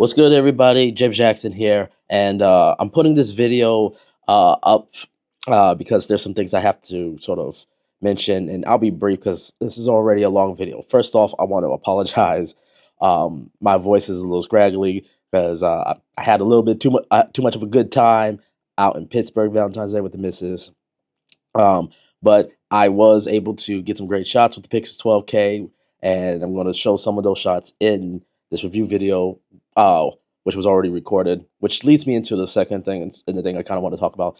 What's good, everybody? Jeb Jackson here, and I'm putting this video up because there's some things I have to sort of mention, and I'll be brief because this is already a long video. First off, I want to apologize. My voice is a little scraggly because I had a little bit too much of a good time out in Pittsburgh Valentine's Day with the missus. But I was able to get some great shots with the Pyxis 12K, and I'm going to show some of those shots in this review video, which was already recorded, which leads me into the second thing and the thing I kind of want to talk about.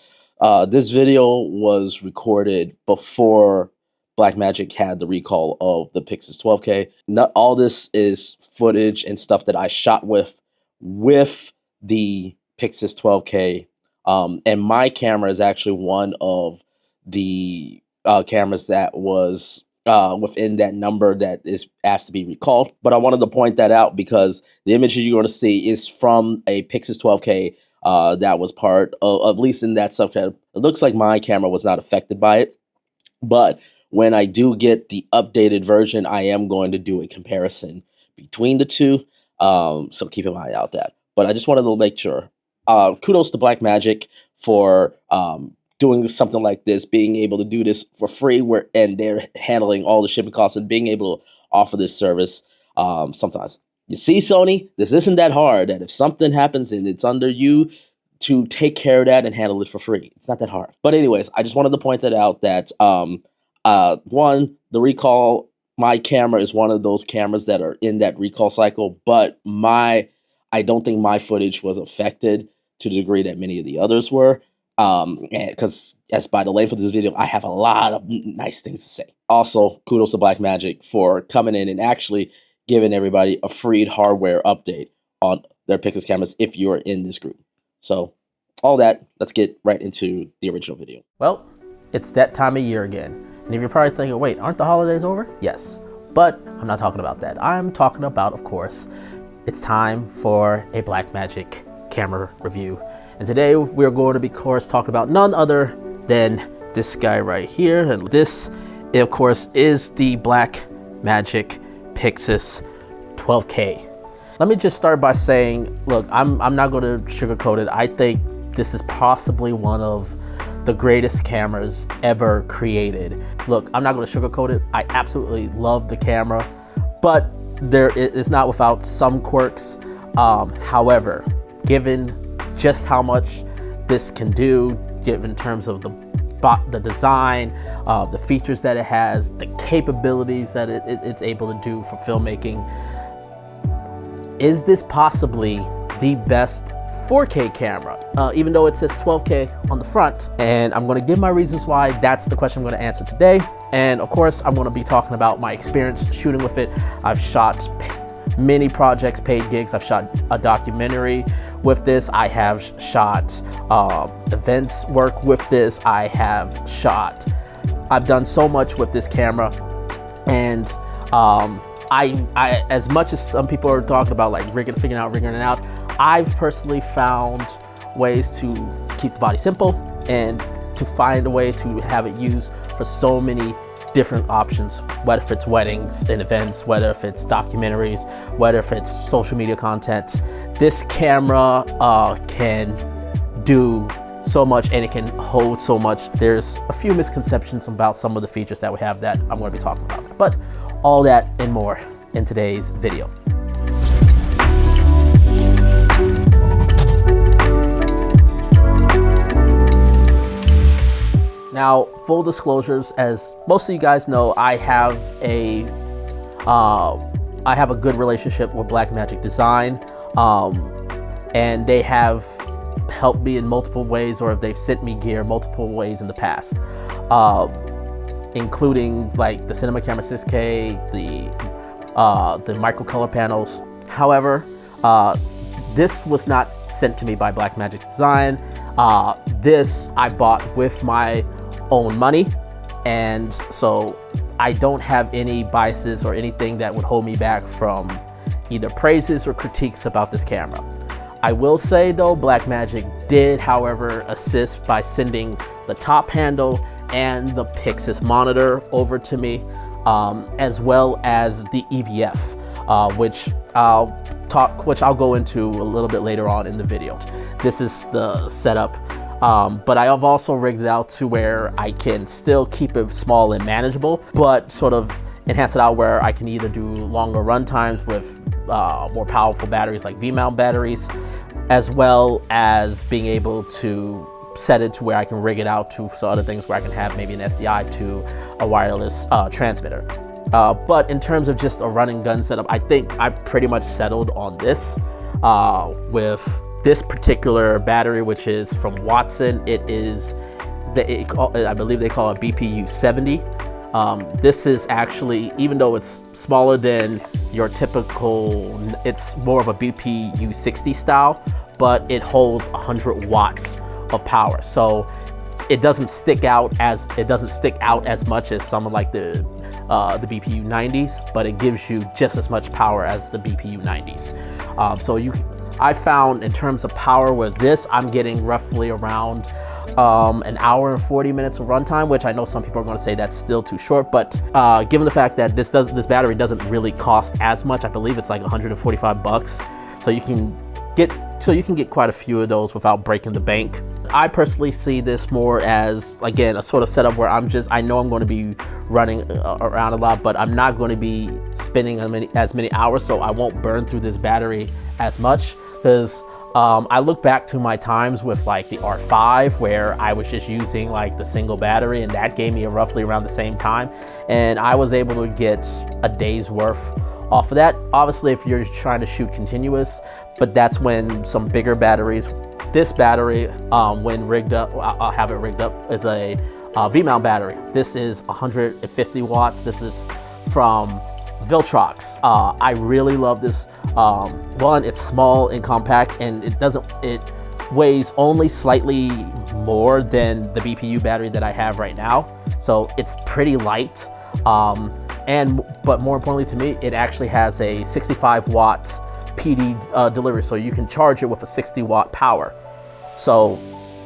This video was recorded before Blackmagic had the recall of the Pyxis 12K. Not all this is footage and stuff that I shot with the Pyxis 12K, and my camera is actually one of the cameras that was within that number that is asked to be recalled. But I wanted to point that out because the image you're going to see is from a Pyxis 12K that was part of, at least in that subcategory. It looks like my camera was not affected by it, but when I do get the updated version, I am going to do a comparison between the two, so keep an eye out that. But I just wanted to make sure. Kudos to Blackmagic for doing something like this, being able to do this for free, and they're handling all the shipping costs and being able to offer this service. Sometimes you see, Sony, this isn't that hard. That if something happens and it's under you to take care of that and handle it for free, it's not that hard. But anyways, I just wanted to point that out. That one, the recall, my camera is one of those cameras that are in that recall cycle, but I don't think my footage was affected to the degree that many of the others were. Because as by the length of this video, I have a lot of nice things to say. Also, kudos to Blackmagic for coming in and actually giving everybody a free hardware update on their Pyxis cameras if you're in this group. So, all that, let's get right into the original video. Well, it's that time of year again. And if you're probably thinking, wait, aren't the holidays over? Yes, but I'm not talking about that. I'm talking about, of course, it's time for a Blackmagic camera review. And today we're going to be, of course, talking about none other than this guy right here. And this, of course, is the Blackmagic Pyxis 12K. Let me just start by saying, look, I'm not going to sugarcoat it. I think this is possibly one of the greatest cameras ever created. Look, I'm not going to sugarcoat it. I absolutely love the camera, but it's not without some quirks. However, given just how much this can do, given in terms of the design, the features that it has, the capabilities that it's able to do for filmmaking, is this possibly the best 4K camera? Even though it says 12K on the front, and I'm going to give my reasons why. That's the question I'm going to answer today. And of course, I'm going to be talking about my experience shooting with it. I've shot many projects, paid gigs. I've shot a documentary with this. I have shot events work with this. I've done so much with this camera, and I as much as some people are talking about like figuring it out, I've personally found ways to keep the body simple and to find a way to have it used for so many different options, whether if it's weddings and events, whether if it's documentaries, whether if it's social media content. This camera can do so much, and it can hold so much. There's a few misconceptions about some of the features that we have that I'm going to be talking about, but all that and more in today's video. Now, full disclosures, as most of you guys know, I have a good relationship with Blackmagic Design, and they have helped me in multiple ways, or they've sent me gear multiple ways in the past, including like the Cinema Camera 6K, the micro color panels. However, this was not sent to me by Blackmagic Design. This I bought with my own money, and so I don't have any biases or anything that would hold me back from either praises or critiques about this camera. I will say though, Blackmagic did, however, assist by sending the top handle and the Pyxis Monitor over to me, as well as the EVF, which I'll which I'll go into a little bit later on in the video. This is the setup, but I have also rigged it out to where I can still keep it small and manageable, but sort of enhance it out where I can either do longer run times with more powerful batteries like V-mount batteries, as well as being able to set it to where I can rig it out to some other things where I can have maybe an SDI to a wireless transmitter. But in terms of just a running gun setup, I think I've pretty much settled on this with this particular battery, which is from Watson. It is, I believe they call it BPU 70. This is actually, even though it's smaller than your typical, it's more of a BPU 60 style, but it holds 100 watts of power. So it doesn't stick out as much as some of like the BPU 90s, but it gives you just as much power as the BPU 90s. I found in terms of power with this, I'm getting roughly around an hour and 40 minutes of runtime, which I know some people are going to say that's still too short, but given the fact that this battery doesn't really cost as much, I believe it's like 145 bucks, so you can get quite a few of those without breaking the bank. I personally see this more as, again, a sort of setup where I know I'm going to be running around a lot, but I'm not going to be spending as many hours, so I won't burn through this battery as much. Because I look back to my times with like the R5, where I was just using like the single battery, and that gave me roughly around the same time, and I was able to get a day's worth off of that. Obviously, if you're trying to shoot continuous, but that's when some bigger batteries. This battery, when rigged up, I'll have it rigged up, is a V-mount battery. This is 150 watts. This is from Viltrox. I really love this. One, it's small and compact, and it weighs only slightly more than the BPU battery that I have right now. So it's pretty light. But more importantly to me, it actually has a 65 watt PD delivery, so you can charge it with a 60 watt power. So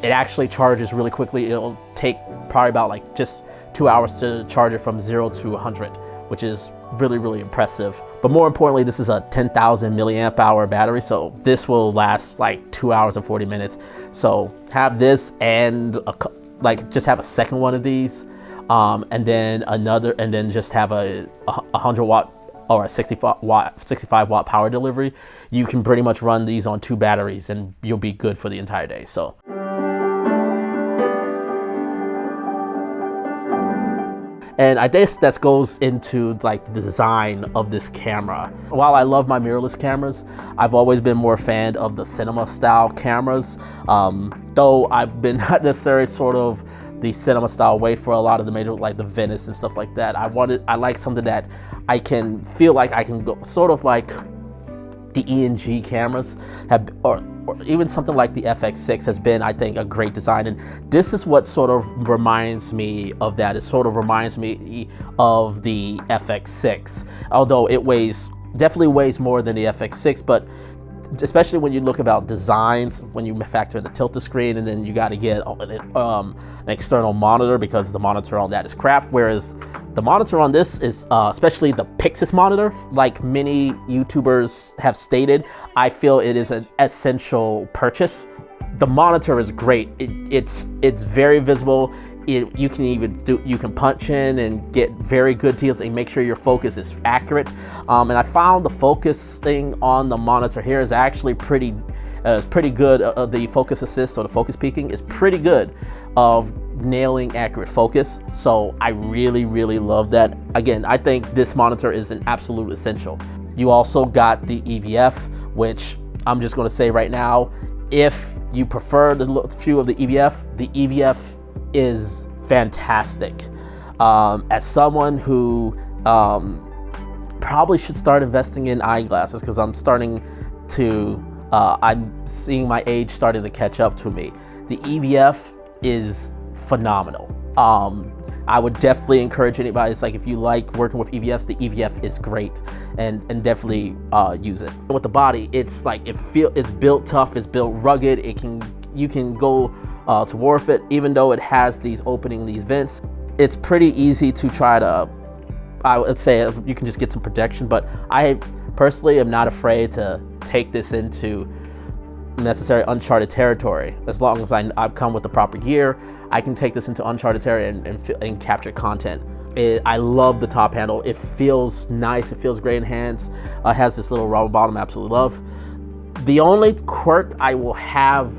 it actually charges really quickly. It'll take probably about like just 2 hours to charge it from 0 to 100, which is really, really impressive. But more importantly, this is a 10,000 milliamp hour battery, so this will last like 2 hours and 40 minutes. So have this and just have a second one of these, and then another, and then just have a 100 watt or a 65 watt power delivery. You can pretty much run these on 2 batteries and you'll be good for the entire day. So and I guess that goes into like the design of this camera. While I love my mirrorless cameras, I've always been more a fan of the cinema style cameras. Though I've been not necessarily sort of the cinema style way for a lot of the major, like the Venice and stuff like that. I like something that I can feel like I can go sort of like the E&G cameras have, or even something like the FX6 has been, I think, a great design. And this is what sort of reminds me of that. It sort of reminds me of the FX6, although it definitely weighs more than the FX6, but especially when you look about designs, when you factor in the tilt screen, and then you got to get an external monitor because the monitor on that is crap, whereas the monitor on this is, especially the Pyxis monitor, like many YouTubers have stated, I feel it is an essential purchase. The monitor is great. It's very visible. You can punch in and get very good deals and make sure your focus is accurate. And I found the focusing on the monitor here is actually pretty good. The focus assist or the focus peaking is pretty good of nailing accurate focus. So I really, really love that. Again, I think this monitor is an absolute essential. You also got the EVF, which I'm just going to say right now, if you prefer the look feel of the EVF is fantastic. As someone who probably should start investing in eyeglasses, because I'm seeing my age starting to catch up to me. The EVF is phenomenal. I would definitely encourage anybody. It's like, if you like working with EVFs, the EVF is great, and definitely use it. With the body, it's like it's built tough, it's built rugged. You can go to war with it, even though it has these vents. It's pretty easy to try to, I would say you can just get some protection, but I personally am not afraid to take this into necessary uncharted territory. As long as I've come with the proper gear, I can take this into uncharted territory and capture content. I love the top handle. It feels nice. It feels great in hands. Has this little rubber bottom, absolutely love. The only quirk I will have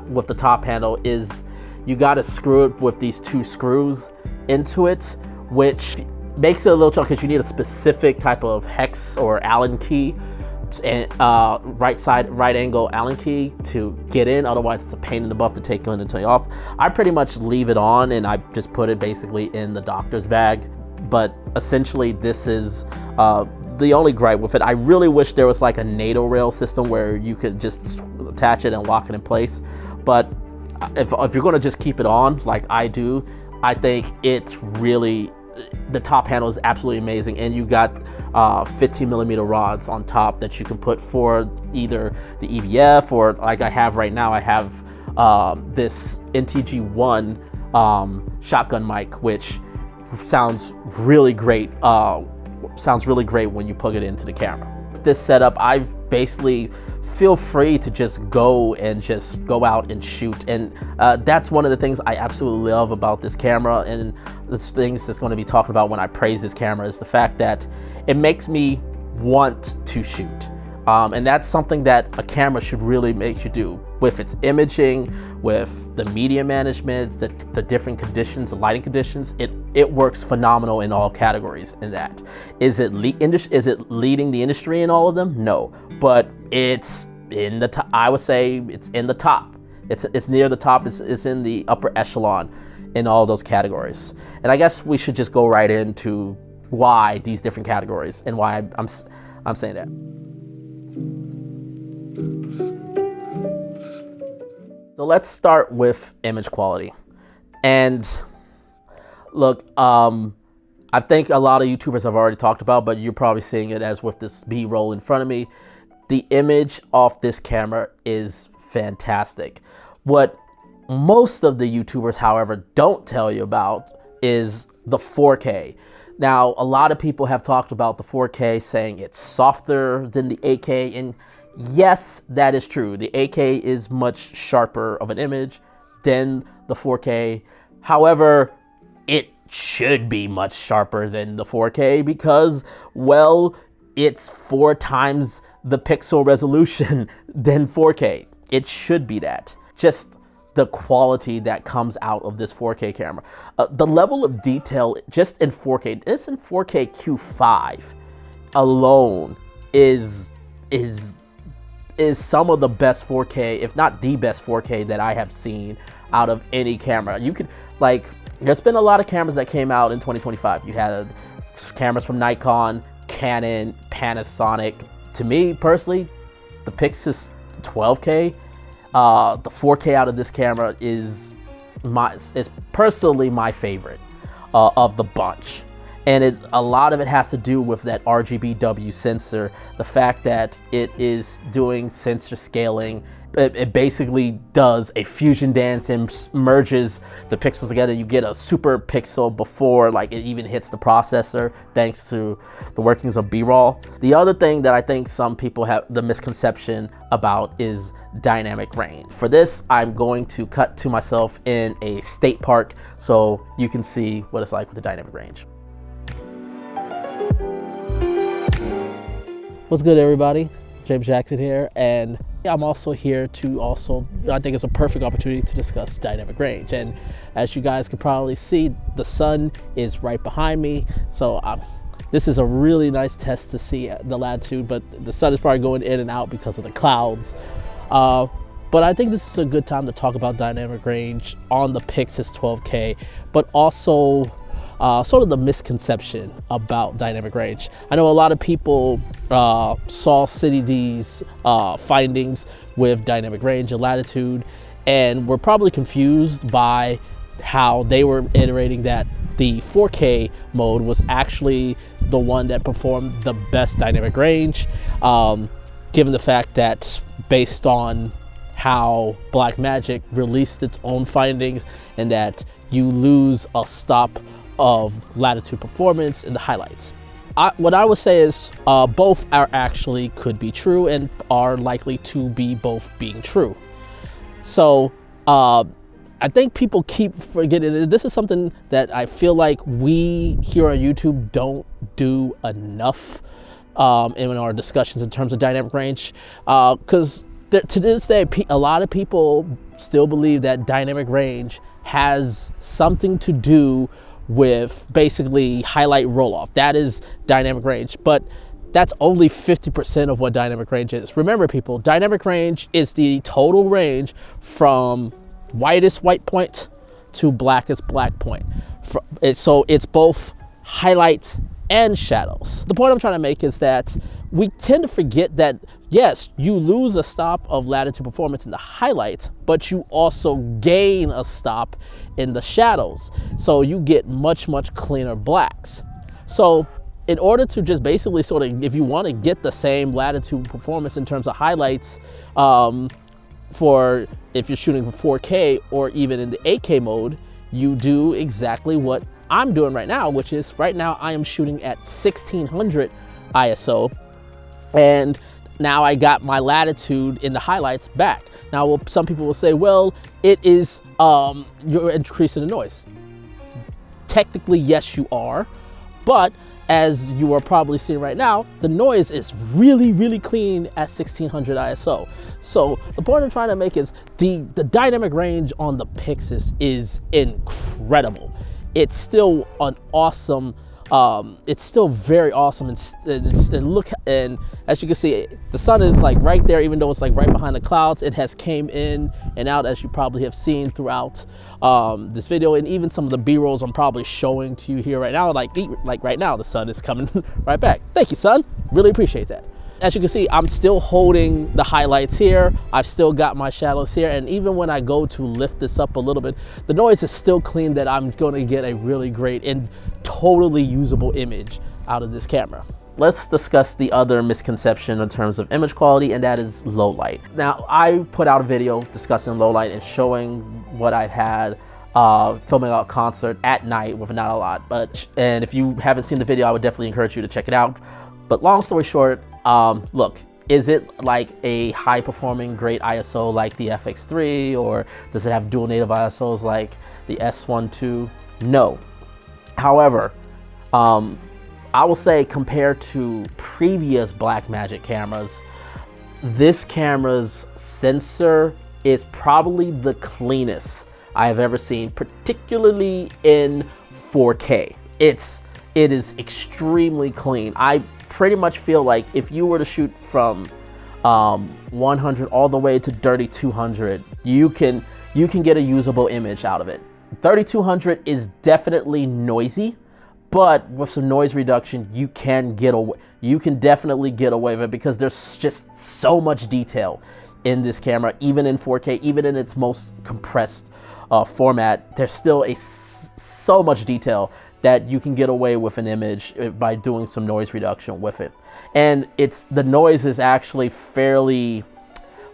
with the top handle is you got to screw it with these 2 screws into it, which makes it a little chunky because you need a specific type of hex or Allen key and right angle Allen key to get in. Otherwise it's a pain in the butt to take in and take off. I pretty much leave it on and I just put it basically in the doctor's bag. But essentially this is the only gripe with it. I really wish there was like a NATO rail system where you could just attach it and lock it in place. But if you're gonna just keep it on like I do, I think it's really, the top handle is absolutely amazing, and you got 15mm rods on top that you can put for either the EVF or like I have right now. I have this NTG1 shotgun mic, which sounds really great. Sounds really great when you plug it into the camera. This setup, I've basically feel free to just go out and shoot, and that's one of the things I absolutely love about this camera, and the things that's going to be talking about when I praise this camera is the fact that it makes me want to shoot, and that's something that a camera should really make you do with its imaging, with the media management, the different conditions, the lighting conditions. It works phenomenal in all categories. In that, is it leading the industry in all of them? No, but it's in the top. I would say it's in the top. It's near the top. It's in the upper echelon in all those categories. And I guess we should just go right into why these different categories and why I'm saying that. So let's start with image quality. And look, I think a lot of YouTubers have already talked about, but you're probably seeing it as with this B-roll in front of me. The image off this camera is fantastic. What most of the YouTubers, however, don't tell you about is the 4K. Now, a lot of people have talked about the 4K, saying it's softer than the 8K, and yes, that is true. The 8K is much sharper of an image than the 4K. However, it should be much sharper than the 4K because, well, it's 4 times the pixel resolution than 4K. It should be that. Just the quality that comes out of this 4K camera. The level of detail just in 4K, this in 4K Q5 alone is some of the best 4K, if not the best 4K that I have seen out of any camera. You could, like, there's been a lot of cameras that came out in 2025. You had cameras from Nikon, Canon, Panasonic. To me, personally, the Pyxis 12K, the 4K out of this camera is personally my favorite of the bunch. And a lot of it has to do with that RGBW sensor, the fact that it is doing sensor scaling. It basically does a fusion dance and merges the pixels together. You get a super pixel before like it even hits the processor, thanks to the workings of B-roll. The other thing that I think some people have the misconception about is dynamic range. For this, I'm going to cut to myself in a state park so you can see what it's like with the dynamic range. What's good, everybody? James Jackson here, and I'm also here to I think it's a perfect opportunity to discuss dynamic range. And as you guys can probably see, the sun is right behind me, so this is a really nice test to see the latitude, but the sun is probably going in and out because of the clouds. But I think this is a good time to talk about dynamic range on the Pyxis 12K, but also sort of the misconception about dynamic range. I know a lot of people saw City D's findings with dynamic range and latitude, and were probably confused by how they were iterating that the 4K mode was actually the one that performed the best dynamic range, given the fact that based on how Blackmagic released its own findings, and that you lose a stop of latitude performance in the highlights. what I would say is both are actually could be true and are likely to be both being true. So I think people keep forgetting. This is something that I feel like we here on YouTube don't do enough in our discussions in terms of dynamic range, because to this day, a lot of people still believe that dynamic range has something to do with basically highlight roll off. That is dynamic range, but that's only 50% of what dynamic range is. Remember people, dynamic range is the total range from whitest white point to blackest black point. So it's both highlights and shadows. The point I'm trying to make is that we tend to forget that, yes, you lose a stop of latitude performance in the highlights, but you also gain a stop in the shadows. So you get much, much cleaner blacks. So in order to just basically sort of, if you want to get the same latitude performance in terms of highlights, for if you're shooting for 4K or even in the 8K mode, you do exactly what I'm doing right now, which is right now I am shooting at 1600 ISO, and now I got my latitude in the highlights back. Now, some people will say, well, it is, you're increasing the noise. Technically, yes, you are, but as you are probably seeing right now, the noise is really, really clean at 1600 ISO. So the point I'm trying to make is the dynamic range on the Pyxis is incredible. It's still an awesome, it's still very awesome. And look, and as you can see, the sun is like right there, even though it's like right behind the clouds. It has came in and out, as you probably have seen throughout this video, and even some of the B-rolls I'm probably showing to you here right now. Like right now, the sun is coming right back. Thank you, sun. Really appreciate that. As you can see, I'm still holding the highlights here. I've still got my shadows here. And even when I go to lift this up a little bit, the noise is still clean, that I'm gonna get a really great and totally usable image out of this camera. Let's discuss the other misconception in terms of image quality, and that is low light. Now, I put out a video discussing low light and showing what I've had filming a concert at night with not a lot. And if you haven't seen the video, I would definitely encourage you to check it out. But long story short, look, is it like a high performing great ISO like the FX3, or does it have dual native ISOs like the S12? No. However, I will say compared to previous Blackmagic cameras, this camera's sensor is probably the cleanest I have ever seen, particularly in 4K. It is extremely clean. I pretty much feel like if you were to shoot from 100 all the way to 3200, you can get a usable image out of it. 3200 is definitely noisy, but with some noise reduction, you can definitely get away with it, because there's just so much detail in this camera. Even in 4K, even in its most compressed format, there's still so much detail that you can get away with an image by doing some noise reduction with it. And the noise is actually fairly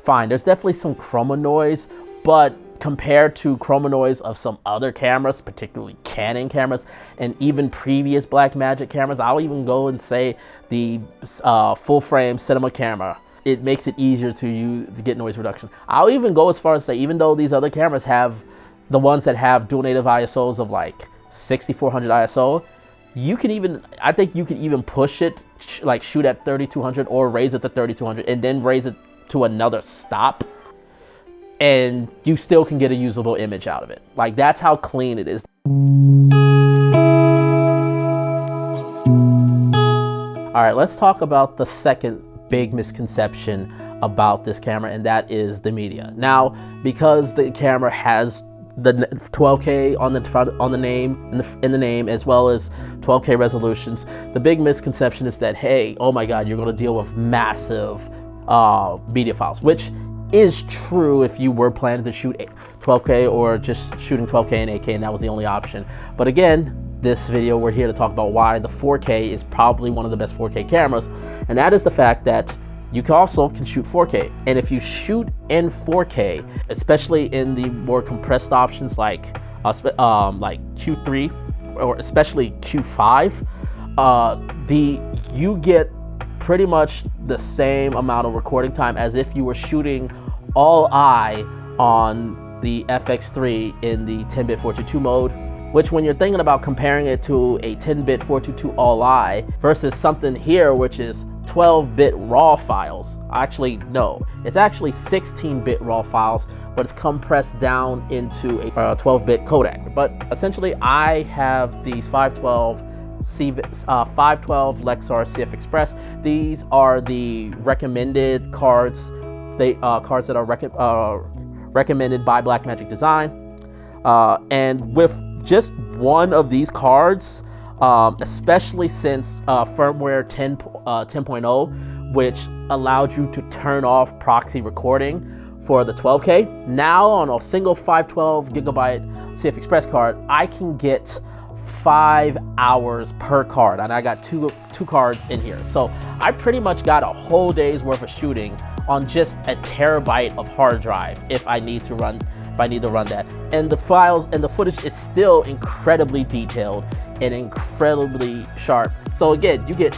fine. There's definitely some chroma noise, but compared to chroma noise of some other cameras, particularly Canon cameras, and even previous Blackmagic cameras, I'll even go and say the full frame cinema camera, it makes it easier to get noise reduction. I'll even go as far as say, even though these other cameras have, the ones that have dual native ISOs of like 6400 ISO, I think you can even push it, like shoot at 3200 or raise it to 3200 and then raise it to another stop, and you still can get a usable image out of it. Like, that's how clean it is. All right, let's talk about the second big misconception about this camera, and that is the media. Now, because the camera has the 12K on the front, on the name, in the name, as well as 12K resolutions, the big misconception is that, hey, oh my God, you're going to deal with massive media files, which is true if you were planning to shoot 12K or just shooting 12K and 8K and that was the only option. But again, this video, we're here to talk about why the 4K is probably one of the best 4K cameras, and that is the fact that you also can shoot 4K. And if you shoot in 4K, especially in the more compressed options like Q3 or especially Q5, you get pretty much the same amount of recording time as if you were shooting all eye on the FX3 in the 10-bit 422 mode, which when you're thinking about comparing it to a 10-bit 422 all eye versus something here, which is 12-bit raw files. Actually, no, it's actually 16-bit raw files, but it's compressed down into a 12-bit codec. But essentially, I have these 512 Lexar CF Express. These are the recommended cards. Cards that are recommended by Blackmagic Design. And with just one of these cards, especially since firmware 10.0, which allowed you to turn off proxy recording for the 12K. Now on a single 512 gigabyte CF Express card, I can get 5 hours per card, and I got two cards in here. So I pretty much got a whole day's worth of shooting on just a terabyte of hard drive if I need to run that. And the files and the footage is still incredibly detailed and incredibly sharp. So again, you get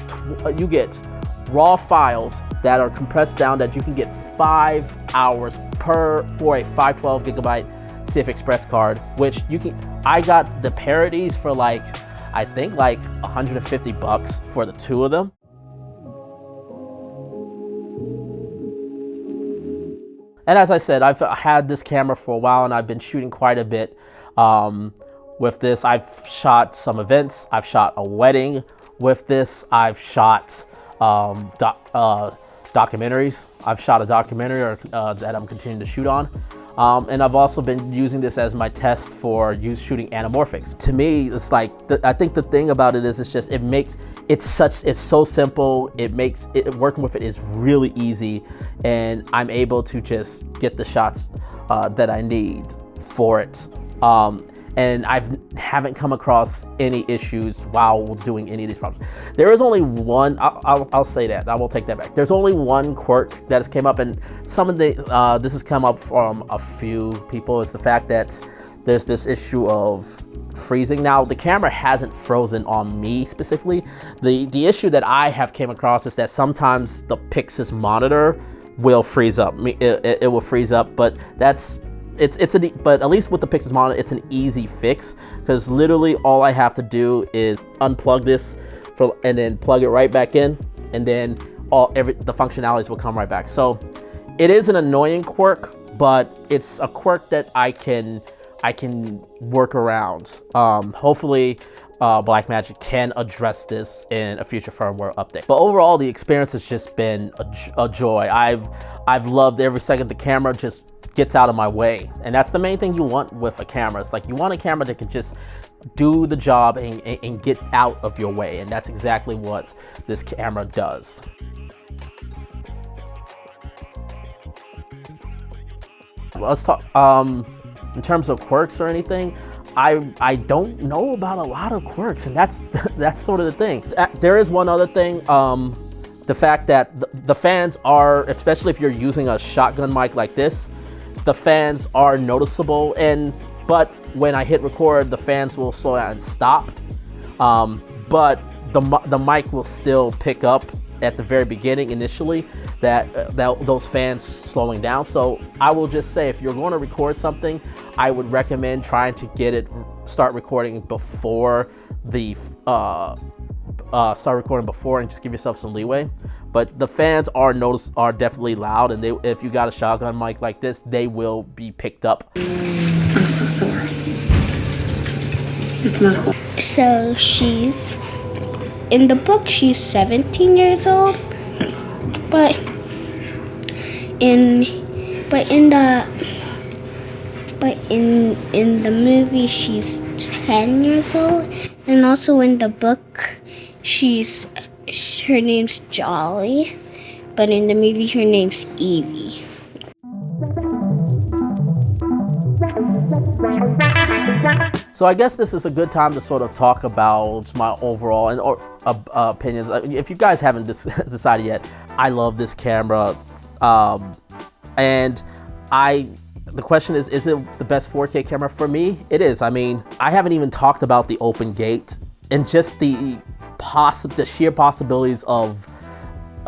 raw files that are compressed down that you can get 5 hours for a 512 gigabyte CF Express card, which I got the parodies for I think like $150 for the two of them. And as I said, I've had this camera for a while and I've been shooting quite a bit with this. I've shot some events, I've shot a wedding with this, I've shot documentaries. I've shot a documentary that I'm continuing to shoot on. And I've also been using this as my test for shooting anamorphics. To me, it's like, I think the thing about it is it's so simple. Working with it is really easy, and I'm able to just get the shots that I need for it. And I haven't come across any issues while doing any of these problems. There is only one, I'll say that, I will take that back. There's only one quirk that has came up, and this has come up from a few people. It's the fact that there's this issue of freezing. Now, the camera hasn't frozen on me specifically. The issue that I have came across is that sometimes the Pyxis Monitor will freeze up. It will freeze up, but but at least with the Pyxis Monitor, it's an easy fix, because literally all I have to do is unplug this and then plug it right back in, and then the functionalities will come right back. So it is an annoying quirk, but it's a quirk that I can work around. Hopefully Blackmagic can address this in a future firmware update. But overall, the experience has just been a joy. I've loved every second the camera just gets out of my way, and that's the main thing you want with a camera. It's like you want a camera that can just do the job and get out of your way, and that's exactly what this camera does. Let's talk in terms of quirks or anything. I don't know about a lot of quirks, and that's sort of the thing. There is one other thing. The fact that the fans are, especially if you're using a shotgun mic like this, the fans are noticeable, but when I hit record, the fans will slow down and stop. But the mic will still pick up at the very beginning initially that those fans slowing down. So I will just say, if you're going to record something, I would recommend trying to start recording before and just give yourself some leeway. But the fans are definitely loud, and if you got a shotgun mic like this, they will be picked up. I'm so sorry. It's not. So in the book she's 17 years old, but in the movie she's 10 years old, and also in the book her name's Jolly, but in the movie her name's Evie. So I guess this is a good time to sort of talk about my overall opinions. If you guys haven't decided yet, I love this camera, and the question is it the best 4K camera? For me, it is. I mean, I haven't even talked about the open gate and just the the sheer possibilities of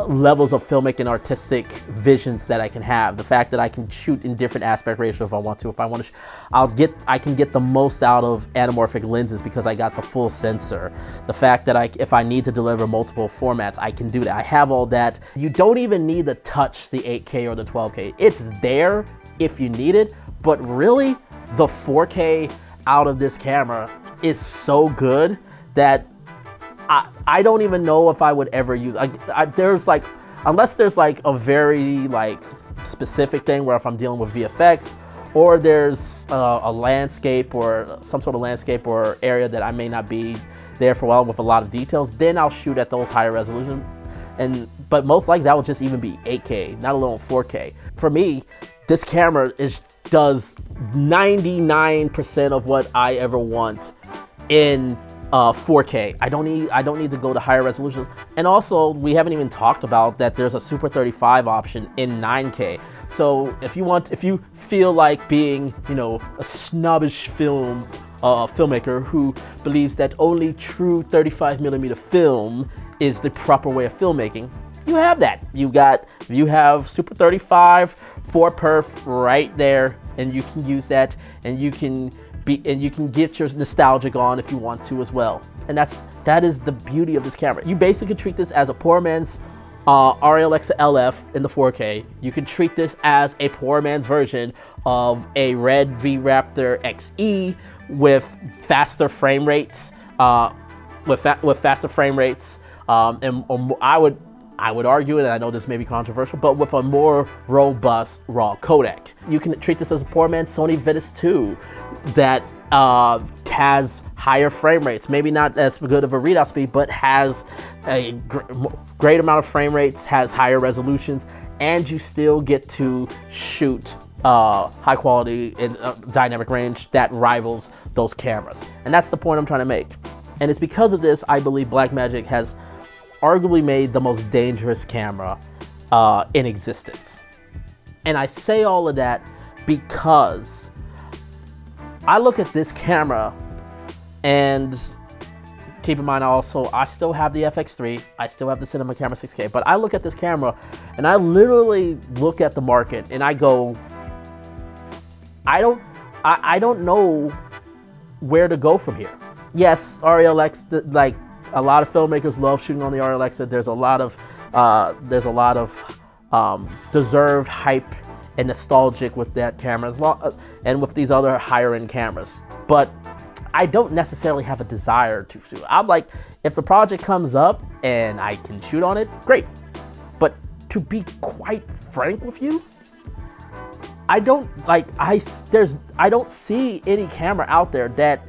levels of filmmaking, artistic visions that I can have. The fact that I can shoot in different aspect ratio if I want to. If I want to, I can get the most out of anamorphic lenses because I got the full sensor. The fact that if I need to deliver multiple formats, I can do that. I have all that. You don't even need to touch the 8K or the 12K. It's there if you need it, but really, the 4K out of this camera is so good that I don't even know if I would ever use. There's like, unless there's like a very like specific thing where if I'm dealing with VFX, or there's a landscape or some sort of landscape or area that I may not be there for a while with a lot of details, then I'll shoot at those higher resolution. But most likely that will just even be 8K, not alone 4K. For me, this camera does 99% of what I ever want in 4K. I don't need to go to higher resolution. And also, we haven't even talked about that there's a Super 35 option in 9K. So if you feel like being, you know, a snobbish filmmaker who believes that only true 35mm film is the proper way of filmmaking, you have that. You have Super 35 4 perf right there, and you can use that, and you can get your nostalgic on if you want to as well. And that is the beauty of this camera. You basically treat this as a poor man's RLX LF in the 4K. You can treat this as a poor man's version of a Red V Raptor XE with faster frame rates. I would argue, and I know this may be controversial, but with a more robust raw codec. You can treat this as a poor man's Sony Vetus 2 that has higher frame rates, maybe not as good of a readout speed, but has a great amount of frame rates, has higher resolutions, and you still get to shoot high quality and dynamic range that rivals those cameras. And that's the point I'm trying to make. And it's because of this, I believe Blackmagic has arguably made the most dangerous camera in existence. And I say all of that because I look at this camera, and keep in mind also, I still have the FX3, I still have the Cinema Camera 6K, but I look at this camera and I literally look at the market and I go, I don't know where to go from here. Yes, RLX, like, a lot of filmmakers love shooting on the RLX. There's a lot of deserved hype and nostalgic with that camera, and with these other higher end cameras. But I don't necessarily have a desire to shoot. I'm like, if a project comes up and I can shoot on it, great. But to be quite frank with you, I don't see any camera out there that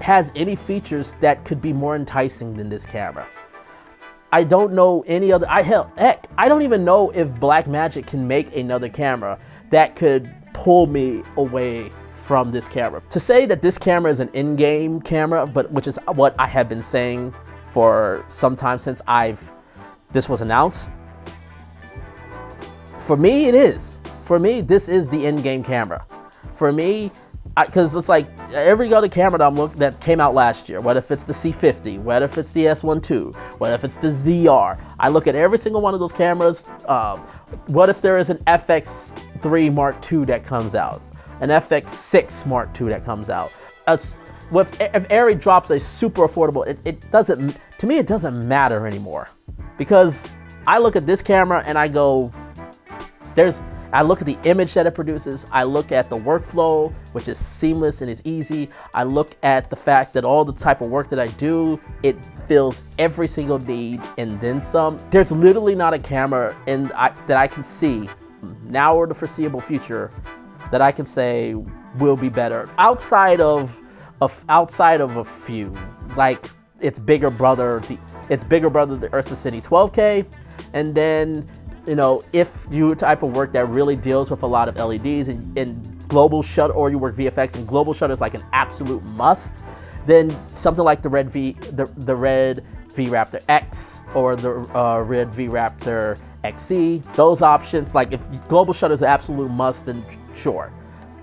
has any features that could be more enticing than this camera. I don't know any other, heck, I don't even know if Blackmagic can make another camera that could pull me away from this camera. To say that this camera is an in-game camera, which is what I have been saying for some time since this was announced, for me it is. For me, this is the in-game camera. For me, because it's like every other camera that came out last year, whether if it's the C50, whether if it's the S12, whether if it's the ZR, I look at every single one of those cameras. What if there is an FX3 Mark II that comes out, an FX6 Mark II that comes out? If Arri drops a super affordable, it doesn't, to me it doesn't matter anymore, because I look at this camera and I go, I look at the image that it produces, I look at the workflow, which is seamless and is easy. I look at the fact that all the type of work that I do, it fills every single need and then some. There's literally not a camera that I can see now or the foreseeable future that I can say will be better outside of a few, like its bigger brother, the Ursa Cine 12K, and then, you know, if you type of work that really deals with a lot of LEDs and global shutter, or you work VFX and global shutter is like an absolute must, then something like the Red V Raptor X or the Red V Raptor XE, those options, like if global shutter is an absolute must, then sure.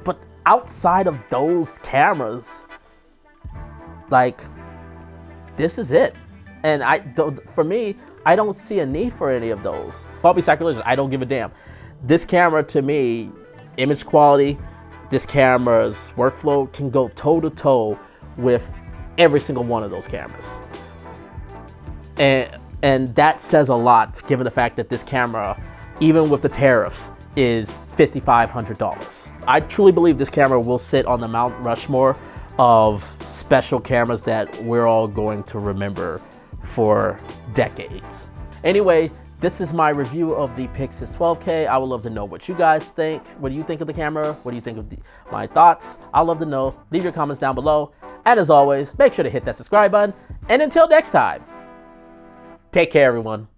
But outside of those cameras, like, this is it. And for me, I don't see a need for any of those. Call me sacrilegious, I don't give a damn. This camera, to me, image quality, this camera's workflow can go toe to toe with every single one of those cameras. And that says a lot, given the fact that this camera, even with the tariffs, is $5,500. I truly believe this camera will sit on the Mount Rushmore of special cameras that we're all going to remember for decades. Anyway, this is my review of the Pyxis 12K. I would love to know what you guys think. What do you think of the camera? What do you think of my thoughts? I'd love to know. Leave your comments down below. And as always, make sure to hit that subscribe button. And until next time, take care, everyone.